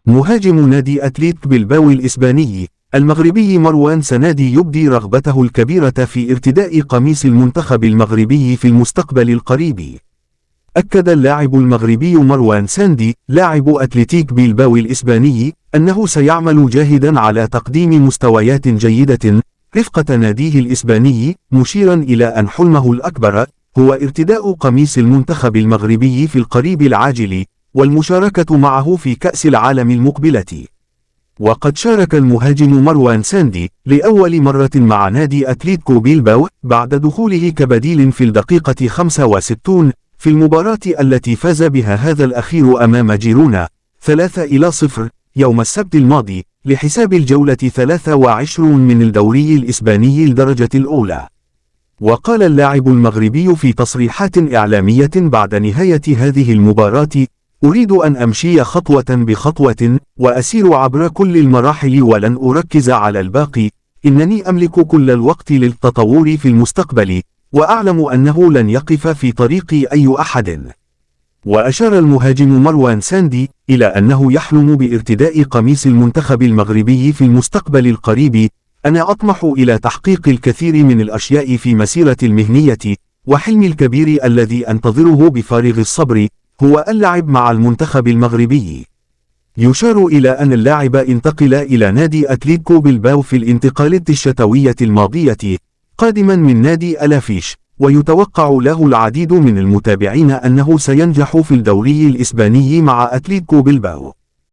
مهاجم نادي أتليتيك بلباو الإسباني المغربي مروان سنادي يبدي رغبته الكبيرة في ارتداء قميص المنتخب المغربي في المستقبل القريب. أكد اللاعب المغربي مروان ساندي لاعب أتلتيك بلباو الإسباني أنه سيعمل جاهدا على تقديم مستويات جيدة رفقة ناديه الإسباني، مشيرا إلى أن حلمه الأكبر هو ارتداء قميص المنتخب المغربي في القريب العاجل والمشاركة معه في كأس العالم المقبلة. وقد شارك المهاجم مروان ساندي لأول مرة مع نادي أتلتيكو بيلباو بعد دخوله كبديل في الدقيقة 65 في المباراة التي فاز بها هذا الأخير أمام جيرونا 3-0 يوم السبت الماضي لحساب الجولة 23 من الدوري الإسباني الدرجة الأولى. وقال اللاعب المغربي في تصريحات إعلامية بعد نهاية هذه المباراة: أريد أن أمشي خطوة بخطوة وأسير عبر كل المراحل ولن أركز على الباقي، إنني أملك كل الوقت للتطور في المستقبل وأعلم أنه لن يقف في طريقي أي أحد. وأشار المهاجم مروان ساندي إلى أنه يحلم بارتداء قميص المنتخب المغربي في المستقبل القريب: أنا أطمح إلى تحقيق الكثير من الأشياء في مسيرتي المهنية، وحلمي الكبير الذي أنتظره بفارغ الصبر هو اللعب مع المنتخب المغربي. يشار إلى أن اللاعب انتقل إلى نادي أتلتيكو بلباو في الانتقالات الشتوية الماضية قادما من نادي ألافيش، ويتوقع له العديد من المتابعين أنه سينجح في الدوري الإسباني مع أتلتيكو بلباو.